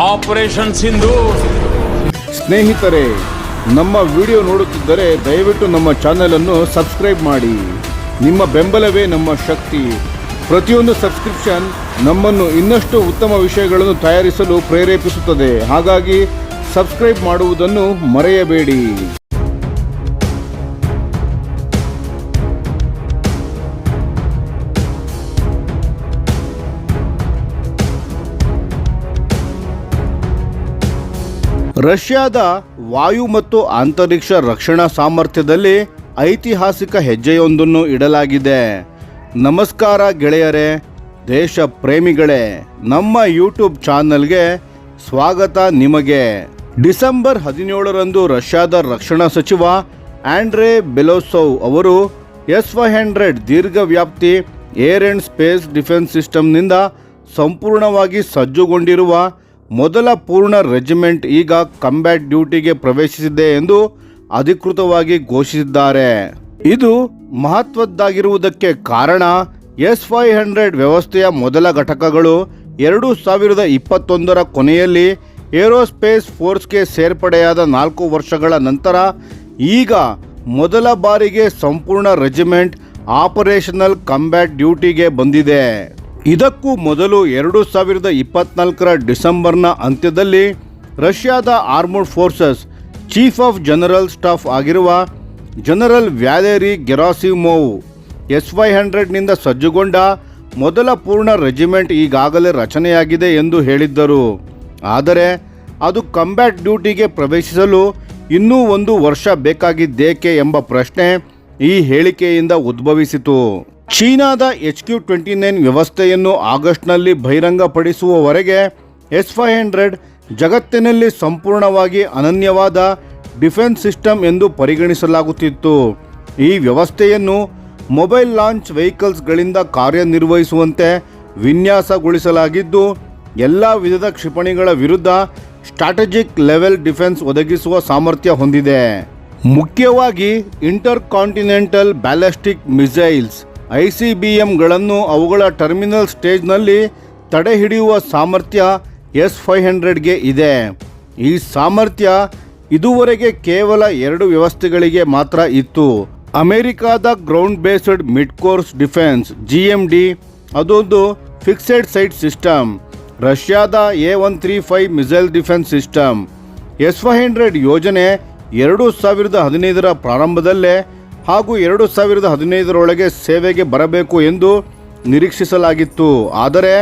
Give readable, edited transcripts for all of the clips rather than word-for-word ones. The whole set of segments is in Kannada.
ಆಪರೇಷನ್ ಸಿಂಧೂರ್. ಸ್ನೇಹಿತರೆ, ನಮ್ಮ ವಿಡಿಯೋ ನೋಡುತ್ತಿದ್ದರೆ ದಯವಿಟ್ಟು ನಮ್ಮ ಚಾನೆಲ್ ಅನ್ನು ಸಬ್ಸ್ಕ್ರೈಬ್ ಮಾಡಿ. ನಿಮ್ಮ ಬೆಂಬಲವೇ ನಮ್ಮ ಶಕ್ತಿ. ಪ್ರತಿಯೊಂದು ಸಬ್ಸ್ಕ್ರಿಪ್ಷನ್ ನಮ್ಮನ್ನು ಇನ್ನಷ್ಟು ಉತ್ತಮ ವಿಷಯಗಳನ್ನು ತಯಾರಿಸಲು ಪ್ರೇರೇಪಿಸುತ್ತದೆ. ಹಾಗಾಗಿ ಸಬ್ಸ್ಕ್ರೈಬ್ ಮಾಡುವುದನ್ನು ಮರೆಯಬೇಡಿ. ರಷ್ಯಾದ ವಾಯು ಮತ್ತು ಅಂತರಿಕ್ಷ ರಕ್ಷಣಾ ಸಾಮರ್ಥ್ಯದಲ್ಲಿ ಐತಿಹಾಸಿಕ ಹೆಜ್ಜೆಯೊಂದನ್ನು ಇಡಲಾಗಿದೆ. ನಮಸ್ಕಾರ ಗೆಳೆಯರೇ, ದೇಶ ಪ್ರೇಮಿಗಳೇ, ನಮ್ಮ ಯೂಟ್ಯೂಬ್ ಚಾನಲ್ಗೆ ಸ್ವಾಗತ ನಿಮಗೆ. ಡಿಸೆಂಬರ್ 17ರಂದು ರಷ್ಯಾದ ರಕ್ಷಣಾ ಸಚಿವ ಆಂಡ್ರೆ ಬೆಲೋಸೋವ್ ಅವರು S-500 ದೀರ್ಘವ್ಯಾಪ್ತಿ ಏರ್ ಅಂಡ್ ಸ್ಪೇಸ್ ಡಿಫೆನ್ಸ್ ಸಿಸ್ಟಮ್ನಿಂದ ಸಂಪೂರ್ಣವಾಗಿ ಸಜ್ಜುಗೊಂಡಿರುವ ಮೊದಲ ಪೂರ್ಣ ರೆಜಿಮೆಂಟ್ ಈಗ ಕಂಬ್ಯಾಟ್ ಡ್ಯೂಟಿಗೆ ಪ್ರವೇಶಿಸಿದೆ ಎಂದು ಅಧಿಕೃತವಾಗಿ ಘೋಷಿಸಿದ್ದಾರೆ. ಇದು ಮಹತ್ವದ್ದಾಗಿರುವುದಕ್ಕೆ ಕಾರಣ S-500 ವ್ಯವಸ್ಥೆಯ ಮೊದಲ ಘಟಕಗಳು 2021ರ ಕೊನೆಯಲ್ಲಿ ಏರೋಸ್ಪೇಸ್ ಫೋರ್ಸ್ಗೆ ಸೇರ್ಪಡೆಯಾದ 4 ವರ್ಷಗಳ ನಂತರ ಈಗ ಮೊದಲ ಬಾರಿಗೆ ಸಂಪೂರ್ಣ ರೆಜಿಮೆಂಟ್ ಆಪರೇಷನಲ್ ಕಂಬ್ಯಾಟ್ ಡ್ಯೂಟಿಗೆ ಬಂದಿದೆ. ಇದಕ್ಕೂ ಮೊದಲು 2024ರ ಡಿಸೆಂಬರ್ನ ಅಂತ್ಯದಲ್ಲಿ ರಷ್ಯಾದ armoured forces chief of general staff ಆಗಿರುವ ಜನರಲ್ ವ್ಯಾಲೆರಿ ಗೆರಾಸಿಮೋವ್ S-500ನಿಂದ ಸಜ್ಜುಗೊಂಡ ಮೊದಲ ಪೂರ್ಣ ರೆಜಿಮೆಂಟ್ ಈಗಾಗಲೇ ರಚನೆಯಾಗಿದೆ ಎಂದು ಹೇಳಿದ್ದರು. ಆದರೆ ಅದು ಕಂಬ್ಯಾಟ್ ಡ್ಯೂಟಿಗೆ ಪ್ರವೇಶಿಸಲು ಇನ್ನೂ 1 ವರ್ಷ ಬೇಕಾಗಿದ್ದೇಕೆ ಎಂಬ ಪ್ರಶ್ನೆ ಈ ಹೇಳಿಕೆಯಿಂದ ಉದ್ಭವಿಸಿತು. ಚೀನಾದ HQ-29 ವ್ಯವಸ್ಥೆಯನ್ನು ಆಗಸ್ಟ್ನಲ್ಲಿ ಬಹಿರಂಗಪಡಿಸುವವರೆಗೆ S-500 ಜಗತ್ತಿನಲ್ಲಿ ಸಂಪೂರ್ಣವಾಗಿ ಅನನ್ಯವಾದ ಡಿಫೆನ್ಸ್ ಸಿಸ್ಟಮ್ ಎಂದು ಪರಿಗಣಿಸಲಾಗುತ್ತಿತ್ತು. ಈ ವ್ಯವಸ್ಥೆಯನ್ನು ಮೊಬೈಲ್ ಲಾಂಚ್ ವೆಹಿಕಲ್ಸ್ಗಳಿಂದ ಕಾರ್ಯನಿರ್ವಹಿಸುವಂತೆ ವಿನ್ಯಾಸಗೊಳಿಸಲಾಗಿದ್ದು, ಎಲ್ಲ ವಿಧದ ಕ್ಷಿಪಣಿಗಳ ವಿರುದ್ಧ ಸ್ಟ್ರಾಟಜಿಕ್ ಲೆವೆಲ್ ಡಿಫೆನ್ಸ್ ಒದಗಿಸುವ ಸಾಮರ್ಥ್ಯ ಹೊಂದಿದೆ. ಮುಖ್ಯವಾಗಿ ಇಂಟರ್ ಕಾಂಟಿನೆಂಟಲ್ ಬ್ಯಾಲಿಸ್ಟಿಕ್ ಮಿಸೈಲ್ಸ್ ICBMಗಳನ್ನು ಅವುಗಳ ಟರ್ಮಿನಲ್ ಸ್ಟೇಜ್ನಲ್ಲಿ ತಡೆಹಿಡಿಯುವ ಸಾಮರ್ಥ್ಯ S-500ಗೆ ಇದೆ. ಈ ಸಾಮರ್ಥ್ಯ ಇದುವರೆಗೆ ಕೇವಲ 2 ವ್ಯವಸ್ಥೆಗಳಿಗೆ ಮಾತ್ರ ಇತ್ತು. ಅಮೆರಿಕಾದ ground based mid course defence GMD ಅದೊಂದು ಫಿಕ್ಸೆಡ್ ಸೈಟ್ ಸಿಸ್ಟಮ್. ರಷ್ಯಾದ A-135 missile defence system. S-500 ಯೋಜನೆ 2015ರ ಪ್ರಾರಂಭದಲ್ಲೇ ಹಾಗೂ 2015ರೊಳಗೆ ಸೇವೆಗೆ ಬರಬೇಕು ಎಂದು ನಿರೀಕ್ಷಿಸಲಾಗಿತ್ತು. ಆದರೆ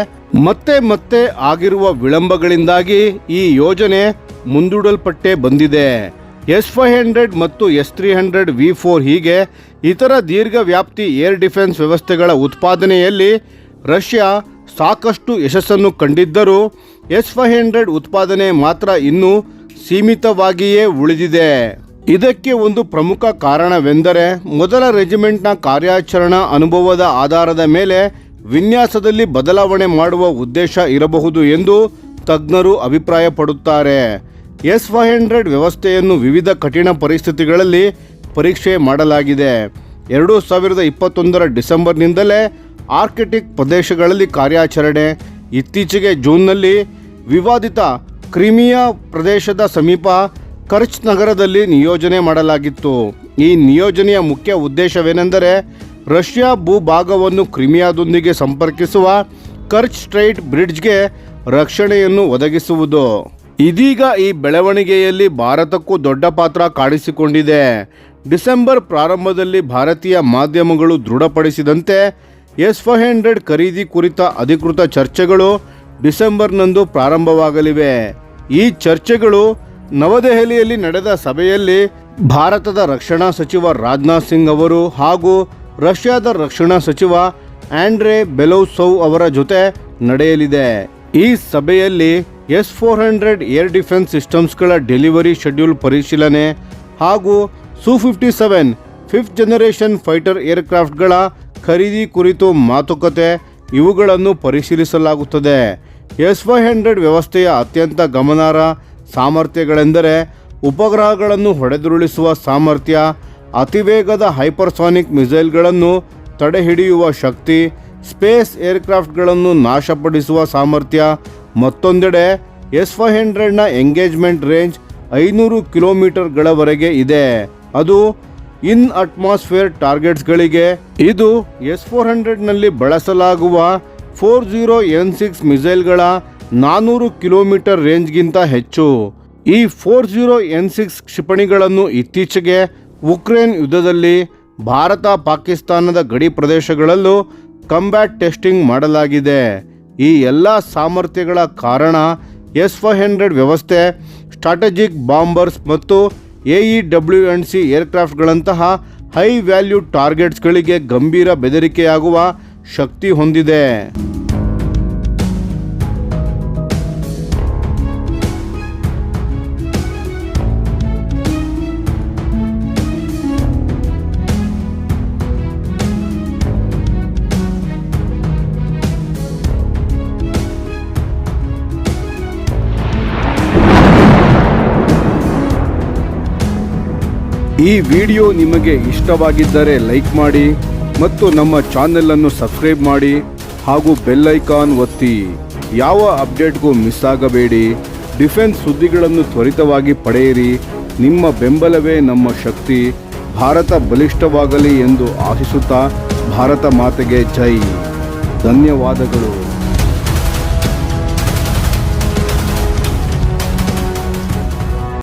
ಮತ್ತೆ ಆಗಿರುವ ವಿಳಂಬಗಳಿಂದಾಗಿ ಈ ಯೋಜನೆ ಮುಂದೂಡಲ್ಪಟ್ಟೇ ಬಂದಿದೆ. S-500 ಮತ್ತು S-300V4 ಹೀಗೆ ಇತರ ದೀರ್ಘ ವ್ಯಾಪ್ತಿ ಏರ್ ಡಿಫೆನ್ಸ್ ವ್ಯವಸ್ಥೆಗಳ ಉತ್ಪಾದನೆಯಲ್ಲಿ ರಷ್ಯಾ ಸಾಕಷ್ಟು ಯಶಸ್ಸನ್ನು ಕಂಡಿದ್ದರೂ S-500 ಉತ್ಪಾದನೆ ಮಾತ್ರ ಇನ್ನೂ ಸೀಮಿತವಾಗಿಯೇ ಉಳಿದಿದೆ. ಇದಕ್ಕೆ ಒಂದು ಪ್ರಮುಖ ಕಾರಣವೆಂದರೆ ಮೊದಲ ರೆಜಿಮೆಂಟ್ನ ಕಾರ್ಯಾಚರಣಾ ಅನುಭವದ ಆಧಾರದ ಮೇಲೆ ವಿನ್ಯಾಸದಲ್ಲಿ ಬದಲಾವಣೆ ಮಾಡುವ ಉದ್ದೇಶ ಇರಬಹುದು ಎಂದು ತಜ್ಞರು ಅಭಿಪ್ರಾಯಪಡುತ್ತಾರೆ. S-500 ವ್ಯವಸ್ಥೆಯನ್ನು ವಿವಿಧ ಕಠಿಣ ಪರಿಸ್ಥಿತಿಗಳಲ್ಲಿ ಪರೀಕ್ಷೆ ಮಾಡಲಾಗಿದೆ. 2021ರ ಡಿಸೆಂಬರ್ನಿಂದಲೇ ಆರ್ಕ್ಟಿಕ್ ಪ್ರದೇಶಗಳಲ್ಲಿ ಕಾರ್ಯಾಚರಣೆ, ಇತ್ತೀಚೆಗೆ ಜೂನ್ನಲ್ಲಿ ವಿವಾದಿತ ಕ್ರಿಮಿಯಾ ಪ್ರದೇಶದ ಸಮೀಪ ಕರ್ಚ್ ನಗರದಲ್ಲಿ ನಿಯೋಜನೆ ಮಾಡಲಾಗಿತ್ತು. ಈ ನಿಯೋಜನೆಯ ಮುಖ್ಯ ಉದ್ದೇಶವೇನೆಂದರೆ ರಷ್ಯಾ ಭೂಭಾಗವನ್ನು ಕ್ರಿಮಿಯಾದೊಂದಿಗೆ ಸಂಪರ್ಕಿಸುವ ಕರ್ಚ್ ಸ್ಟ್ರೈಟ್ ಬ್ರಿಡ್ಜ್ಗೆ ರಕ್ಷಣೆಯನ್ನು ಒದಗಿಸುವುದು. ಇದೀಗ ಈ ಬೆಳವಣಿಗೆಯಲ್ಲಿ ಭಾರತಕ್ಕೂ ದೊಡ್ಡ ಪಾತ್ರ ಕಾಣಿಸಿಕೊಂಡಿದೆ. ಡಿಸೆಂಬರ್ ಪ್ರಾರಂಭದಲ್ಲಿ ಭಾರತೀಯ ಮಾಧ್ಯಮಗಳು ದೃಢಪಡಿಸಿದಂತೆ S-500 ಖರೀದಿ ಕುರಿತ ಅಧಿಕೃತ ಚರ್ಚೆಗಳು ಡಿಸೆಂಬರ್ನಂದು ಪ್ರಾರಂಭವಾಗಲಿವೆ. ಈ ಚರ್ಚೆಗಳು ನವದೆಹಲಿಯಲ್ಲಿ ನಡೆದ ಸಭೆಯಲ್ಲಿ ಭಾರತದ ರಕ್ಷಣಾ ಸಚಿವ ರಾಜನಾಥ್ ಸಿಂಗ್ ಅವರು ಹಾಗೂ ರಷ್ಯಾದ ರಕ್ಷಣಾ ಸಚಿವ ಆಂಡ್ರೆ ಬೆಲೋಸೋವ್ ಅವರ ಜೊತೆ ನಡೆಯಲಿದೆ. ಈ ಸಭೆಯಲ್ಲಿ S-400 ಏರ್ ಡಿಫೆನ್ಸ್ ಸಿಸ್ಟಮ್ಸ್ಗಳ ಡೆಲಿವರಿ ಶೆಡ್ಯೂಲ್ ಪರಿಶೀಲನೆ ಹಾಗೂ Su-57 5th ಜನರೇಷನ್ ಫೈಟರ್ ಏರ್ಕ್ರಾಫ್ಟ್ಗಳ ಖರೀದಿ ಕುರಿತು ಮಾತುಕತೆ ಇವುಗಳನ್ನು ಪರಿಶೀಲಿಸಲಾಗುತ್ತದೆ. S-500 ವ್ಯವಸ್ಥೆಯ ಅತ್ಯಂತ ಗಮನಾರ್ಹ ಸಾಮರ್ಥ್ಯಗಳೆಂದರೆ ಉಪಗ್ರಹಗಳನ್ನು ಹೊಡೆದುರುಳಿಸುವ ಸಾಮರ್ಥ್ಯ, ಅತಿವೇಗದ ಹೈಪರ್ಸಾನಿಕ್ ಮಿಸೈಲ್ಗಳನ್ನು ತಡೆಹಿಡಿಯುವ ಶಕ್ತಿ, ಸ್ಪೇಸ್ ಏರ್ಕ್ರಾಫ್ಟ್ಗಳನ್ನು ನಾಶಪಡಿಸುವ ಸಾಮರ್ಥ್ಯ, ಮತ್ತೊಂದೆಡೆ S-500ನ ಎಂಗೇಜ್ಮೆಂಟ್ ರೇಂಜ್ 500 ಕಿಲೋಮೀಟರ್ಗಳವರೆಗೆ ಇದೆ. ಅದು ಇನ್ ಅಟ್ಮಾಸ್ಫಿಯರ್ ಟಾರ್ಗೆಟ್ಸ್ಗಳಿಗೆ. ಇದು S-400ನಲ್ಲಿ ಬಳಸಲಾಗುವ 40N6 ಮಿಸೈಲ್ಗಳ 400 ಕಿಲೋಮೀಟರ್ ರೇಂಜ್ಗಿಂತ ಹೆಚ್ಚು. ಈ 40N6 ಕ್ಷಿಪಣಿಗಳನ್ನು ಇತ್ತೀಚೆಗೆ ಉಕ್ರೇನ್ ಯುದ್ಧದಲ್ಲಿ ಭಾರತ ಪಾಕಿಸ್ತಾನದ ಗಡಿ ಪ್ರದೇಶಗಳಲ್ಲೂ ಕಂಬ್ಯಾಟ್ ಟೆಸ್ಟಿಂಗ್ ಮಾಡಲಾಗಿದೆ. ಈ ಎಲ್ಲ ಸಾಮರ್ಥ್ಯಗಳ ಕಾರಣ S-500 ವ್ಯವಸ್ಥೆ ಸ್ಟ್ರಾಟಜಿಕ್ ಬಾಂಬರ್ಸ್ ಮತ್ತು AEW&C ಏರ್ಕ್ರಾಫ್ಟ್ಗಳಂತಹ ಹೈ ವ್ಯಾಲ್ಯೂ ಟಾರ್ಗೆಟ್ಸ್ಗಳಿಗೆ ಗಂಭೀರ ಬೆದರಿಕೆಯಾಗುವ ಶಕ್ತಿ ಹೊಂದಿದೆ. ಈ ವಿಡಿಯೋ ನಿಮಗೆ ಇಷ್ಟವಾಗಿದ್ದರೆ ಲೈಕ್ ಮಾಡಿ ಮತ್ತು ನಮ್ಮ ಚಾನೆಲ್ ಅನ್ನು ಸಬ್ಸ್ಕ್ರೈಬ್ ಮಾಡಿ ಹಾಗೂ ಬೆಲ್ ಐಕಾನ್ ಒತ್ತಿ. ಯಾವ ಅಪ್ಡೇಟ್ಗೂ ಮಿಸ್ ಆಗಬೇಡಿ. ಡಿಫೆನ್ಸ್ ಸುದ್ದಿಗಳನ್ನು ತ್ವರಿತವಾಗಿ ಪಡೆಯಿರಿ. ನಿಮ್ಮ ಬೆಂಬಲವೇ ನಮ್ಮ ಶಕ್ತಿ. ಭಾರತ ಬಲಿಷ್ಠವಾಗಲಿ ಎಂದು ಆಶಿಸುತ್ತಾ ಭಾರತ ಮಾತೆಗೆ ಜೈ. ಧನ್ಯವಾದಗಳು.